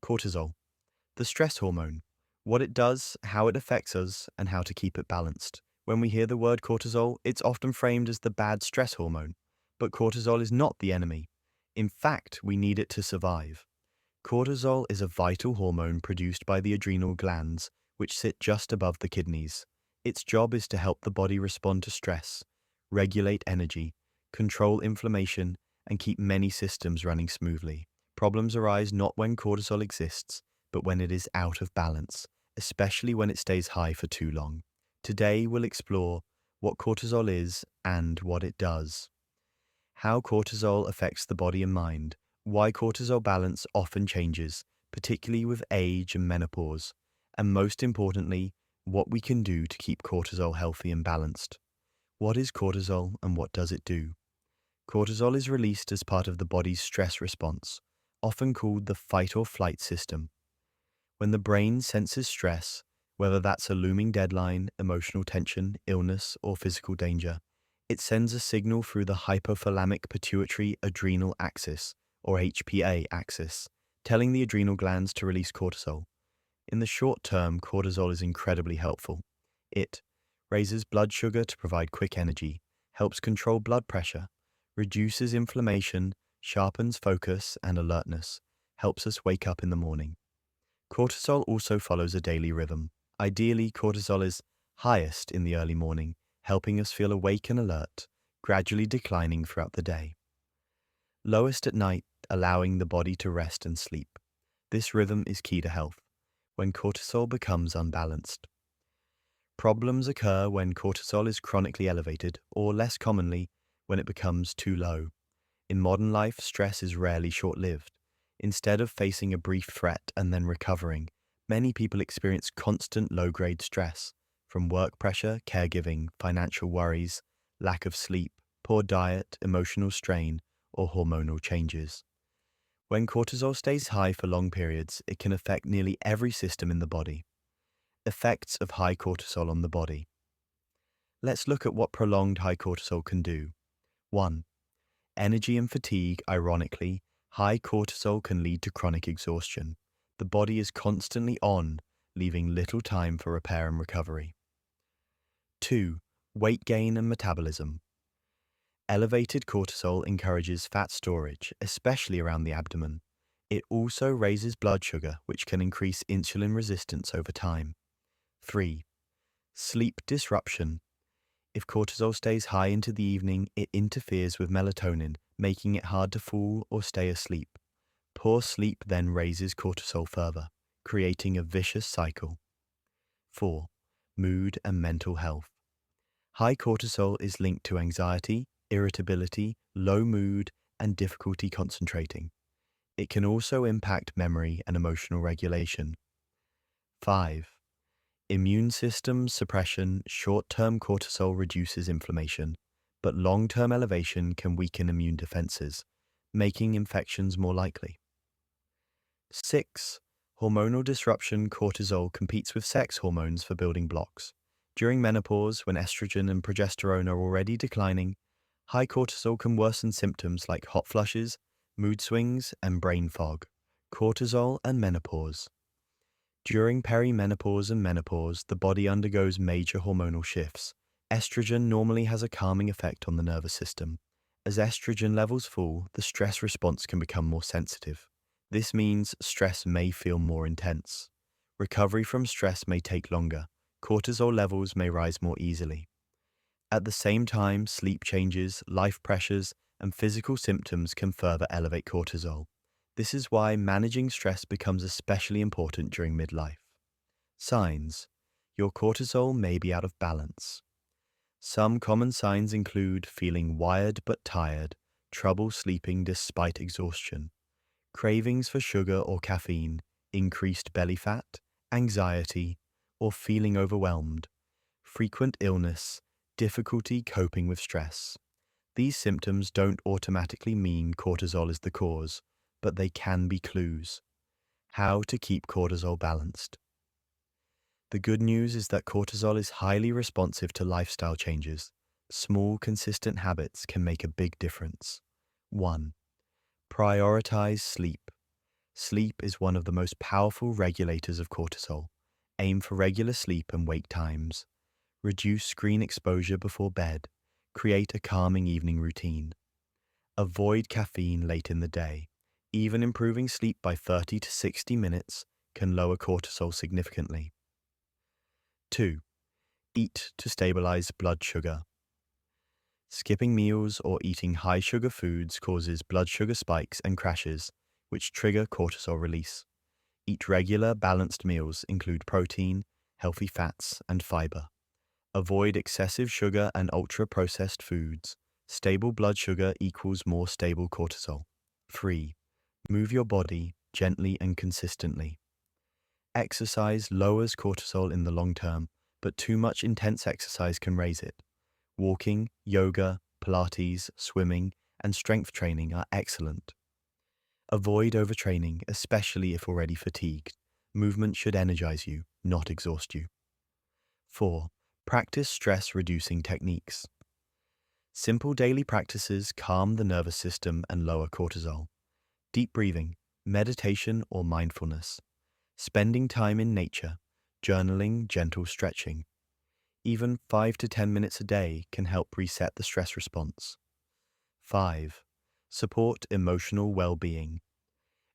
cortisol, the stress hormone, what it does, how it affects us, and how to keep it balanced. When we hear the word cortisol, it's often framed as the bad stress hormone, but cortisol is not the enemy. In fact, we need it to survive. Cortisol is a vital hormone produced by the adrenal glands, which sit just above the kidneys. Its job is to help the body respond to stress, regulate energy, control inflammation, and keep many systems running smoothly. Problems arise not when cortisol exists, but when it is out of balance, especially when it stays high for too long. Today, we'll explore what cortisol is and what it does, how cortisol affects the body and mind, why cortisol balance often changes, particularly with age and menopause, and most importantly, what we can do to keep cortisol healthy and balanced. What is cortisol and what does it do? Cortisol is released as part of the body's stress response, often called the fight or flight system. When the brain senses stress, whether that's a looming deadline, emotional tension, illness, or physical danger, it sends a signal through the hypothalamic pituitary adrenal axis, or HPA axis, telling the adrenal glands to release cortisol. In the short term, cortisol is incredibly helpful. It raises blood sugar to provide quick energy, helps control blood pressure, reduces inflammation, sharpens focus and alertness, helps us wake up in the morning. Cortisol also follows a daily rhythm. Ideally, cortisol is highest in the early morning, helping us feel awake and alert, gradually declining throughout the day. Lowest at night, allowing the body to rest and sleep. This rhythm is key to health, when cortisol becomes unbalanced. Problems occur when cortisol is chronically elevated, or less commonly, when it becomes too low. In modern life, stress is rarely short-lived. Instead of facing a brief threat and then recovering, many people experience constant low-grade stress, from work pressure, caregiving, financial worries, lack of sleep, poor diet, emotional strain, or hormonal changes. When cortisol stays high for long periods, it can affect nearly every system in the body. Effects of high cortisol on the body. Let's look at what prolonged high cortisol can do. 1. Energy and fatigue. Ironically, high cortisol can lead to chronic exhaustion. The body is constantly on, leaving little time for repair and recovery. 2. Weight gain and metabolism. Elevated cortisol encourages fat storage, especially around the abdomen. It also raises blood sugar, which can increase insulin resistance over time. 3. Sleep disruption. If cortisol stays high into the evening, it interferes with melatonin, making it hard to fall or stay asleep. Poor sleep then raises cortisol further, creating a vicious cycle. 4. Mood and mental health. High cortisol is linked to anxiety, irritability, low mood, and difficulty concentrating. It can also impact memory and emotional regulation. 5. Immune system suppression. Short-term cortisol reduces inflammation, but long-term elevation can weaken immune defenses, making infections more likely. 6. Hormonal disruption. Cortisol competes with sex hormones for building blocks. During menopause, when estrogen and progesterone are already declining, high cortisol can worsen symptoms like hot flushes, mood swings, and brain fog. Cortisol and menopause. During perimenopause and menopause, the body undergoes major hormonal shifts. Estrogen normally has a calming effect on the nervous system. As estrogen levels fall, the stress response can become more sensitive. This means stress may feel more intense. Recovery from stress may take longer. Cortisol levels may rise more easily. At the same time, sleep changes, life pressures, and physical symptoms can further elevate cortisol. This is why managing stress becomes especially important during midlife. Signs. Your cortisol may be out of balance. Some common signs include feeling wired but tired, trouble sleeping despite exhaustion, cravings for sugar or caffeine, increased belly fat, anxiety, or feeling overwhelmed, frequent illness, difficulty coping with stress. These symptoms don't automatically mean cortisol is the cause, but they can be clues. How to keep cortisol balanced. The good news is that cortisol is highly responsive to lifestyle changes. Small, consistent habits can make a big difference. 1. Prioritize sleep. Sleep is one of the most powerful regulators of cortisol. Aim for regular sleep and wake times. Reduce screen exposure before bed. Create a calming evening routine. Avoid caffeine late in the day. Even improving sleep by 30 to 60 minutes can lower cortisol significantly. 2. Eat to stabilize blood sugar. Skipping meals or eating high sugar foods causes blood sugar spikes and crashes, which trigger cortisol release. Eat regular, balanced meals, include protein, healthy fats, and fiber. Avoid excessive sugar and ultra-processed foods. Stable blood sugar equals more stable cortisol. 3. Move your body gently and consistently. Exercise lowers cortisol in the long term, but too much intense exercise can raise it. Walking, yoga, Pilates, swimming, and strength training are excellent. Avoid overtraining, especially if already fatigued. Movement should energize you, not exhaust you. 4. Practice stress-reducing techniques. Simple daily practices calm the nervous system and lower cortisol. Deep breathing, meditation or mindfulness. Spending time in nature, journaling, gentle stretching. Even 5 to 10 minutes a day can help reset the stress response. 5. Support emotional well-being.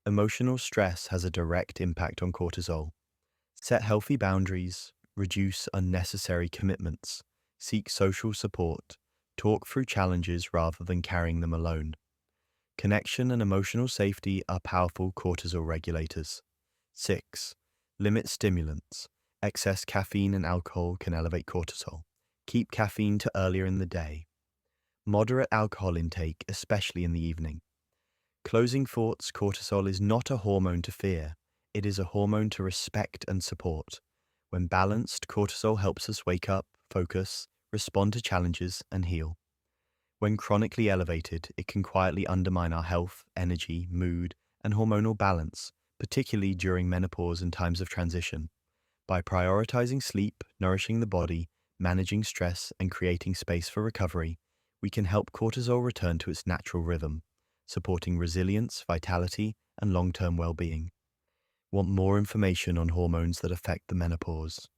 Emotional stress has a direct impact on cortisol. Set healthy boundaries, reduce unnecessary commitments, seek social support, talk through challenges rather than carrying them alone. Connection and emotional safety are powerful cortisol regulators. 6. Limit stimulants. Excess caffeine and alcohol can elevate cortisol. Keep caffeine to earlier in the day. Moderate alcohol intake, especially in the evening. Closing thoughts, cortisol is not a hormone to fear. It is a hormone to respect and support. When balanced, cortisol helps us wake up, focus, respond to challenges, and heal. When chronically elevated, it can quietly undermine our health, energy, mood, and hormonal balance, particularly during menopause and times of transition. By prioritizing sleep, nourishing the body, managing stress, and creating space for recovery, we can help cortisol return to its natural rhythm, supporting resilience, vitality, and long-term well-being. Want more information on hormones that affect the menopause?